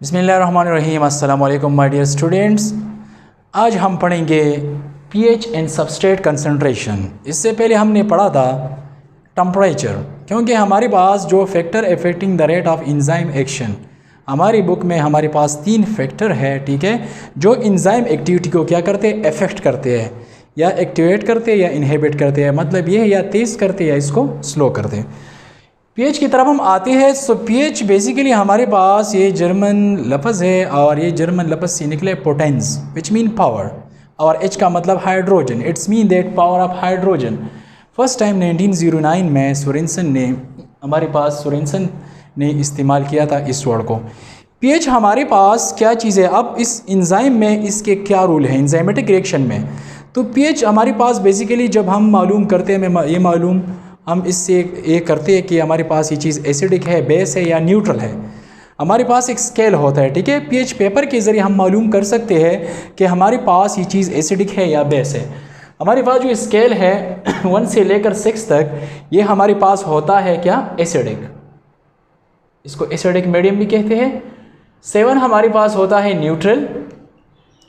बिस्मिल्लाहिर्रहमानिर्रहीम। अस्सलाम वालेकुम माय डियर स्टूडेंट्स। आज हम पढ़ेंगे पीएच एंड सबस्ट्रेट कंसंट्रेशन। इससे पहले हमने पढ़ा था टेम्परेचर, क्योंकि हमारे पास जो factor affecting the rate of enzyme action, हमारी बुक में हमारे पास 3 फैक्टर है, ठीक है, जो एंजाइम एक्टिविटी को क्या करते हैं, अफेक्ट करते हैं, या एक्टिवेट करते हैं या इनहिबिट करते हैं। मतलब ये है या तेज़ करते हैं या इसको स्लो करते हैं। पीएच की तरफ हम आते हैं। सो पीएच बेसिकली हमारे पास ये जर्मन लफ्ज़ है और ये जर्मन लफ्ज़ से निकले पोटेंस विच मीन पावर, और एच का मतलब hydrogen. It's mean that power of hydrogen. First time 1909 में सोरेनसन ने इस्तेमाल किया था इस वर्ड को। पीएच हमारे पास क्या चीज़ है। अब इस एंजाइम में इसके क्या रूल है एंजाइमेटिक रिएक्शन में। तो पीएच हमारे पास बेसिकली जब हम मालूम करते हैं, हम इससे ये करते हैं कि हमारे पास ये चीज़ एसिडिक है, बेस है या न्यूट्रल है। हमारे पास एक स्केल होता है, ठीक है। पीएच पेपर के ज़रिए हम मालूम कर सकते हैं कि हमारे पास ये चीज़ एसिडिक है या बेस है। हमारे पास जो स्केल है 1 से लेकर 6 तक, ये हमारे पास होता है क्या, एसिडिक। इसको एसिडिक मीडियम भी कहते हैं। 7 हमारे पास होता है न्यूट्रल,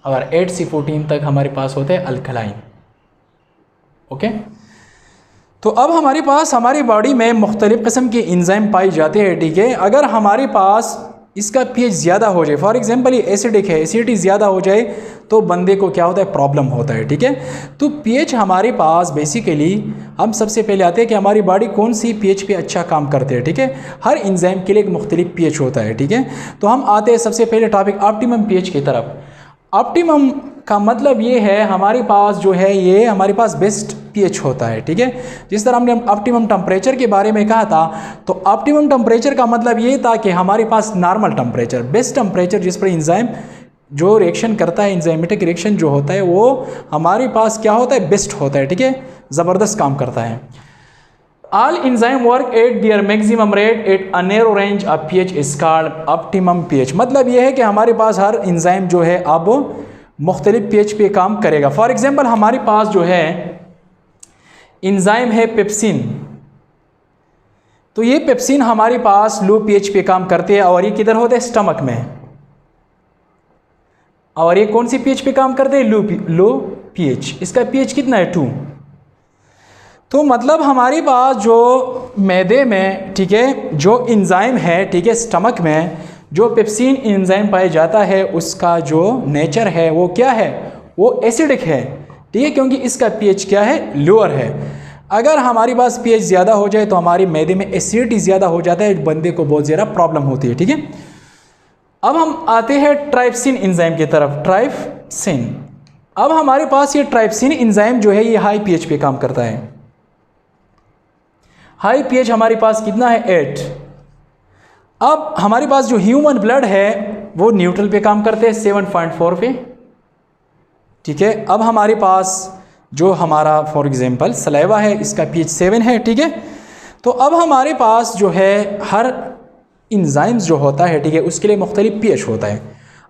और 8 से 14 तक हमारे पास होते हैं अल्कलाइन। ओके। तो अब हमारे पास हमारी बॉडी में मुख्तलिफ़ किस्म के एंजाइम पाए जाते हैं, ठीक है। अगर हमारे पास इसका पीएच ज़्यादा हो जाए, फॉर एग्जांपल ये एसिडिक है, एसिडिटी ज़्यादा हो जाए तो बंदे को क्या होता है, प्रॉब्लम होता है, ठीक है। तो पीएच हमारे पास बेसिकली, हम सबसे पहले आते हैं कि हमारी बॉडी कौन सी पीएच पे अच्छा काम करते हैं, ठीक है। हर एंजाइम के लिए एक मुख्तलिफ पीएच होता है, ठीक है। तो हम आते हैं सबसे पहले टॉपिक ऑप्टिमम पीएच की तरफ। ऑप्टिमम का मतलब ये है हमारे पास जो है ये हमारे पास बेस्ट पीएच होता है, ठीक है। जिस तरह हमने ऑप्टिमम टेम्परेचर के बारे में कहा था, तो ऑप्टिमम टेम्परेचर का मतलब ये था कि हमारे पास नॉर्मल टेम्परेचर, बेस्ट टेम्परेचर जिस पर एंजाइम जो रिएक्शन करता है, एंजाइमेटिक रिएक्शन जो होता है वो हमारे पास क्या होता है, बेस्ट होता है, ठीक है, ज़बरदस्त काम करता है। All enzyme work at their maximum rate at a narrow range of pH is called optimum pH। मतलब यह है कि हमारे पास हर एंजाइम जो है अब मुख्तलिफ pH पे काम करेगा। फॉर एग्जांपल हमारे पास जो है एंजाइम है पेप्सिन, तो ये पेप्सिन हमारे पास लो pH पे काम करते हैं, और ये किधर होते हैं, स्टमक में। और ये कौन सी pH पे काम करते हैं, लो pH। इसका pH कितना है, 2। तो मतलब हमारे पास जो मैदे में, ठीक है, जो एंजाइम है, ठीक है, स्टमक में जो पेप्सिन एंजाइम पाया जाता है उसका जो नेचर है वो क्या है, वो एसिडिक है, ठीक है, क्योंकि इसका पीएच क्या है, लोअर है। अगर हमारे पास पीएच ज़्यादा हो जाए तो हमारे मैदे में एसिडिटी ज़्यादा हो जाता है, बंदे को बहुत ज़्यादा प्रॉब्लम होती है, ठीक है। अब हम आते हैं ट्राइप्सिन एंजाइम की तरफ। ट्राइप्सिन, अब हमारे पास ये ट्राइप्सिन एंजाइम जो है ये हाई पीएच पे काम करता है। हाई पीएच हमारे पास कितना है, 8। अब हमारे पास जो ह्यूमन ब्लड है वो न्यूट्रल पे काम करते हैं, 7.4 पे, ठीक है। अब हमारे पास जो हमारा फॉर एग्जांपल सलाइवा है, इसका पीएच 7 है, ठीक है। तो अब हमारे पास जो है हर एंजाइम्स जो होता है, ठीक है, उसके लिए मुख्तलिफ पीएच होता है।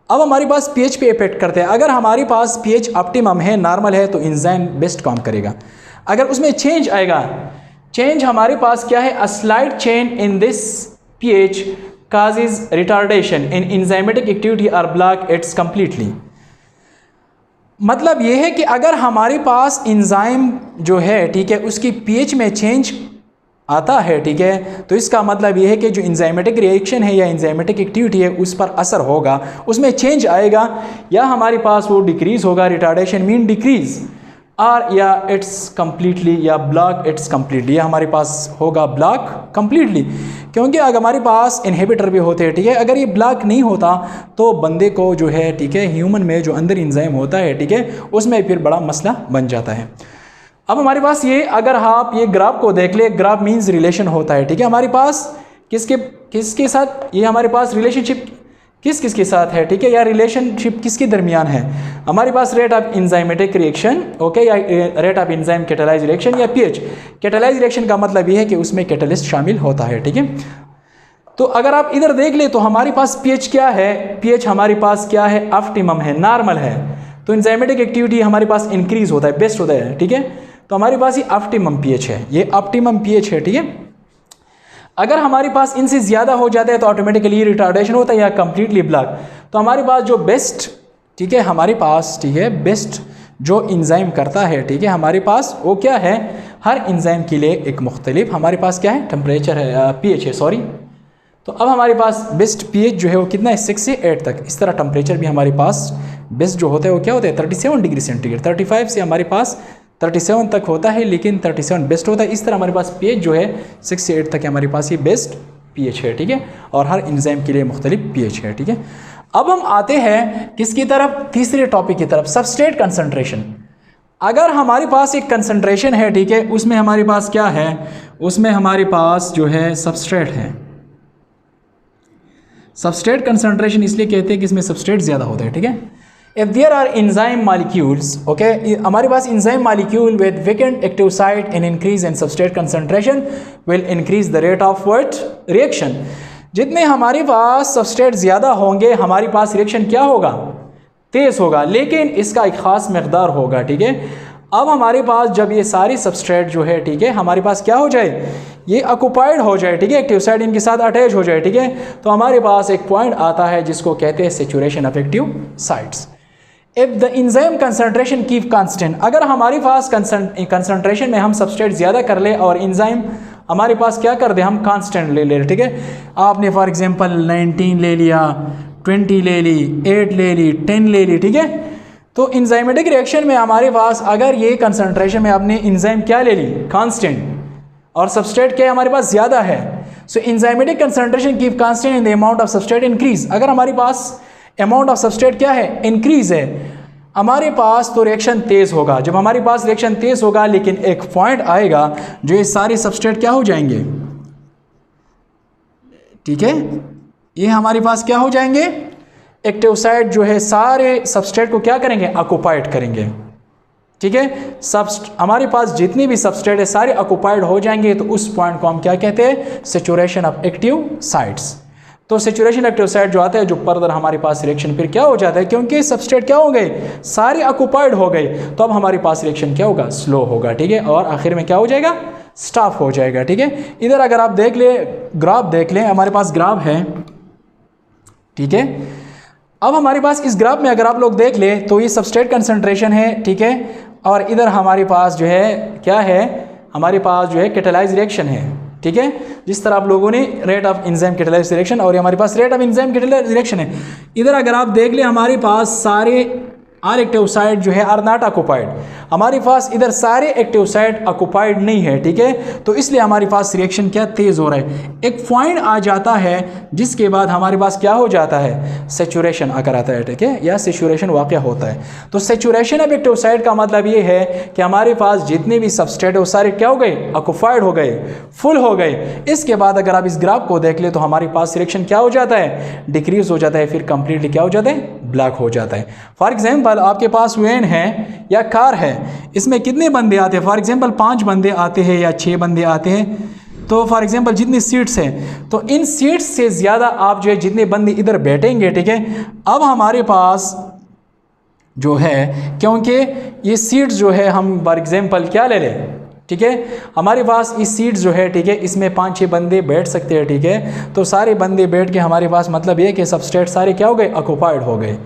अब हमारे पास पीएच पे इफेक्ट करते हैं। अगर हमारे पास पीएच ऑप्टिमम है, नॉर्मल है, तो एंजाइम बेस्ट काम करेगा। अगर उसमें चेंज आएगा, चेंज हमारे पास क्या है, a slight change in this pH causes retardation in enzymatic activity or block its completely। मतलब ये है कि अगर हमारे पास एंजाइम जो है, ठीक है, उसकी pH में चेंज आता है, ठीक है, तो इसका मतलब ये है कि जो एंजाइमेटिक रिएक्शन है या एंजाइमेटिक एक्टिविटी है उस पर असर होगा, उसमें चेंज आएगा, या हमारे पास वो डिक्रीज होगा, रिटार्डेशन मीन डिक्रीज, और या इट्स कम्प्लीटली, या ब्लॉक इट्स कम्प्लीटली, या हमारे पास होगा ब्लॉक कम्प्लीटली। क्योंकि अगर हमारे पास इनहिबिटर भी होते हैं, ठीक है, अगर ये ब्लॉक नहीं होता तो बंदे को जो है, ठीक है, ह्यूमन में जो अंदर एंजाइम होता है, ठीक है, उसमें फिर बड़ा मसला बन जाता है। अब हमारे पास ये, अगर आप ये ग्राफ को देख ले, ग्राफ मीन्स रिलेशन होता है, ठीक है। हमारे पास किसके साथ ये हमारे पास रिलेशनशिप किसके साथ है, ठीक है, या रिलेशनशिप किसके दरमियान है। हमारे पास rate of enzymatic reaction, okay, या rate of enzyme catalyse reaction, या पीएच। कैटालाइज रिएक्शन का मतलब ये है कि उसमें कैटलिस्ट शामिल होता है, ठीक है। तो अगर आप इधर देख ले तो हमारे पास पीएच क्या है, पीएच हमारे पास क्या है, ऑप्टिमम है, नॉर्मल है। तो एंजाइमेटिक एक्टिविटी हमारे पास इंक्रीज होता है, बेस्ट होता है, ठीक है। तो हमारे पास ये ऑप्टिमम पीएच है, ये ऑप्टिमम पीएच है, ठीक है। अगर हमारे पास इनसे ज़्यादा हो जाता है तो ऑटोमेटिकली रिटार्डेशन होता है या कम्प्लीटली ब्लॉक। तो हमारे पास जो बेस्ट, ठीक है, हमारे पास, ठीक है, बेस्ट जो इंजाइम करता है, ठीक है, हमारे पास वो क्या है, हर इंजाइम के लिए एक मुख्तलिफ हमारे पास क्या है, टेम्परेचर है, पीएच है, सॉरी। तो अब हमारे पास बेस्ट पीएच जो है वो कितना है, 6 से 8 तक। इस तरह टेम्परेचर भी हमारे पास बेस्ट जो होता है वो क्या होता है, 37 डिग्री सेंटीग्रेड। 35 से हमारे पास 37 तक होता है, लेकिन 37 बेस्ट होता है। इस तरह हमारे पास पीएच जो है 6 से 8 तक है हमारे पास, ये बेस्ट पीएच है, ठीक है, और हर इंजाइम के लिए मुख्तलिफ पीएच है, ठीक है। अब हम आते हैं किसकी तरफ, तीसरे टॉपिक की तरफ, सबस्ट्रेट कंसंट्रेशन। अगर हमारे पास एक कंसंट्रेशन है, ठीक है, उसमें हमारे पास क्या है, उसमें हमारे पास जो है सबस्ट्रेट है। सबस्ट्रेट कंसंट्रेशन इसलिए कहते हैं कि इसमें सबस्ट्रेट ज़्यादा होता है, ठीक है। If there are enzyme molecules, okay, हमारे पास enzyme molecule with vacant active site in increase in substrate concentration will increase the rate of what reaction. जितने हमारे पास सबस्ट्रेट ज़्यादा होंगे हमारे पास रिएक्शन क्या होगा, तेज़ होगा, लेकिन इसका एक ख़ास मकदार होगा, ठीक है। अब हमारे पास जब ये सारी सबस्ट्रेट जो है, ठीक है, हमारे पास क्या हो जाए, ये ऑक्युपाइड हो जाए, ठीक है, एक्टिव साइट इनके साथ अटैच हो जाए, ठीक है, तो हमारे पास एक पॉइंट आता है जिसको कहते हैं saturation of active sites. If the enzyme concentration keep constant, अगर हमारे पास कंसंट्रेशन में हम सबस्ट्रेट ज़्यादा कर ले और इंजाइम हमारे पास क्या कर दे, हम कांस्टेंट ले ले, ठीक है। आपने फॉर एग्जांपल 19 ले लिया, 20 ले ली, 8 ले ली, 10 ले ली, ठीक है। तो इंजाइमेटिक रिएक्शन में हमारे पास अगर ये कंसंट्रेशन में आपने इंजाइम क्या ले ली, कांस्टेंट, और सबस्ट्रेट क्या हमारे पास ज़्यादा है, so enzymatic concentration keep constant in the amount of substrate increase. अगर हमारे पास अमाउंट ऑफ सबस्ट्रेट क्या है, इंक्रीज है हमारे पास, तो रिएक्शन तेज़ होगा। जब हमारे पास रिएक्शन तेज़ होगा, लेकिन एक पॉइंट आएगा जो ये सारे सबस्ट्रेट क्या हो जाएंगे, ठीक है, ये हमारे पास क्या हो जाएंगे, एक्टिव साइट जो है सारे सबस्ट्रेट को क्या करेंगे, ऑक्युपाइड करेंगे, ठीक है। हमारे पास जितनी भी सबस्ट्रेट है सारे ऑक्युपाइड हो जाएंगे, तो उस पॉइंट को हम क्या कहते हैं, सेचुरेशन ऑफ एक्टिव साइट्स। तो सेचुरेशन एक्टिव साइट जो आता है, जो फर्दर हमारे पास रिएक्शन फिर क्या हो जाता है, क्योंकि सबस्ट्रेट क्या हो गए, सारे ऑक्युपाइड हो गए, तो अब हमारे पास रिएक्शन क्या होगा, स्लो होगा, ठीक है, और आखिर में क्या हो जाएगा, स्टॉप हो जाएगा, ठीक है। इधर अगर आप देख ले, ग्राफ देख लें, हमारे पास ग्राफ है, ठीक है। अब हमारे पास इस ग्राफ में अगर आप लोग देख ले तो ये सबस्ट्रेट कंसंट्रेशन है, ठीक है, और इधर हमारे पास जो है क्या है, हमारे पास जो है कैटालाइज रिएक्शन है, ठीक है। जिस तरह आप लोगों ने rate of enzyme catalyse reaction, और हमारे पास rate of enzyme catalyse reaction है। इधर अगर आप देख ले हमारे पास सारे आर एक्टिव साइट जो है आर नॉट ऑक्युपाइड, हमारे पास इधर सारे एक्टिव साइट ऑक्युपाइड नहीं है, ठीक है। तो इसलिए हमारे पास रिएक्शन क्या तेज़ हो रहा है, एक पॉइंट आ जाता है जिसके बाद हमारे पास क्या हो जाता है, सेचुरेशन आकर आता है, ठीक है, या सेचुरेशन वाक़या होता है। तो सेचुरेशन ऑफ एक्टिव साइट का मतलब ये है कि हमारे पास जितने भी सबस्ट्रेट है वो सारे क्या हो गए, ऑक्युपाइड हो गए, फुल हो गए। इसके बाद अगर आप इस ग्राफ को देख ले तो हमारे पास रिएक्शन क्या हो जाता है, डिक्रीज हो जाता है, फिर कंप्लीटली क्या हो जाता है, ब्लॉक हो जाता है। फॉर एग्जाम्पल आपके पास वैन है या कार है, इसमें कितने बंदे आते हैं, फॉर एग्जांपल 5 बंदे आते हैं या 6 बंदे आते हैं, तो फॉर एग्जांपल जितनी सीट्स हैं, तो इन सीट्स से ज़्यादा आप जो है जितने बंदे इधर बैठेंगे, ठीक है। अब हमारे पास जो है, क्योंकि ये सीट्स जो है हम फॉर एग्जांपल क्या ले लें, ठीक है, हमारे पास इस सीट्स जो है, ठीक है, इसमें 5-6 बंदे बैठ सकते हैं, ठीक है। तो सारे बंदे बैठ के हमारे पास मतलब ये कि सबस्ट्रेट सारे क्या हो गए, ऑक्युपाइड हो गए।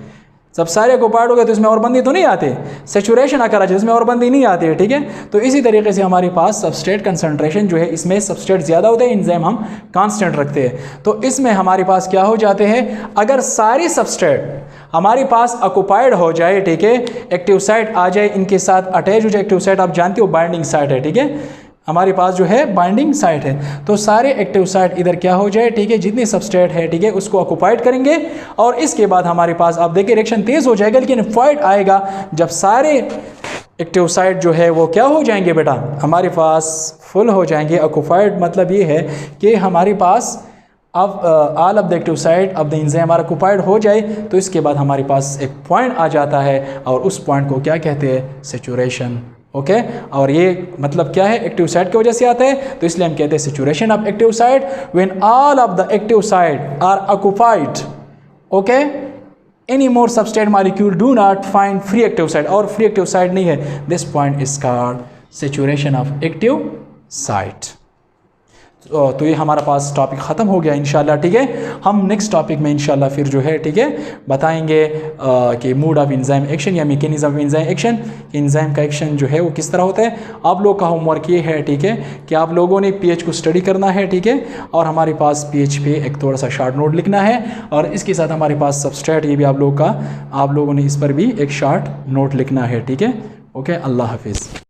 सब सारे ऑक्युपाइड हो गए तो इसमें और बंदे तो नहीं आते, सेचुरेशन आकर आ जाए, इसमें और बंदे नहीं आते, ठीक है। तो इसी तरीके से हमारे पास सबस्ट्रेट कंसंट्रेशन जो है, इसमें सबस्ट्रेट ज़्यादा होता है, एंजाइम हम कांस्टेंट रखते हैं। तो इसमें हमारे पास क्या हो जाते हैं, अगर सारे सबस्ट्रेट हमारे पास ऑक्युपाइड हो जाए, ठीक है, एक्टिव साइट आ जाए, इनके साथ अटैच हो जाए, एक्टिव साइट आप जानते हो बाइंडिंग साइट है, ठीक है, हमारे पास जो है बाइंडिंग साइट है, तो सारे एक्टिव साइट इधर क्या हो जाए, ठीक है, जितने सबस्ट्रेट है, ठीक है, उसको ऑक्युपाइड करेंगे, और इसके बाद हमारे पास आप देखिए रिएक्शन तेज़ हो जाएगा, लेकिन पॉइंट आएगा जब सारे एक्टिव साइट जो है वो क्या हो जाएंगे बेटा, हमारे पास फुल हो जाएंगे। ऑक्युपाइड मतलब ये है कि हमारे पास अब all of the active site of the enzyme हमारा ऑक्युपाइड हो जाए, तो इसके बाद हमारे पास एक पॉइंट आ जाता है, और उस पॉइंट को क्या कहते हैं, सेचुरेशन, ओके। और ये मतलब क्या है, एक्टिव साइट की वजह से आता है, तो इसलिए हम कहते हैं saturation of active site when all of the active site are occupied, okay, any more substrate molecule do not find free active site, और फ्री एक्टिव साइट नहीं है, this point is called saturation of active site. तो ये हमारा पास topic ख़त्म हो गया इंशाल्लाह, ठीक है। हम नेक्स्ट टॉपिक में इंशाल्लाह फिर जो है, ठीक है, बताएंगे कि मोड ऑफ एंजाइम एक्शन या mechanism of enzyme action, enzyme का एक्शन जो है वो किस तरह होता है। आप लोग का होमवर्क ये है, ठीक है, कि आप लोगों ने पीएच को स्टडी करना है, ठीक है, और हमारे पास पीएच पे एक थोड़ा सा शॉर्ट नोट लिखना है, और इसके साथ हमारे पास सबस्ट्रेट ये भी आप लोगों ने इस पर भी एक शॉर्ट नोट लिखना है, ठीक है। ओके, अल्लाह हाफिज़।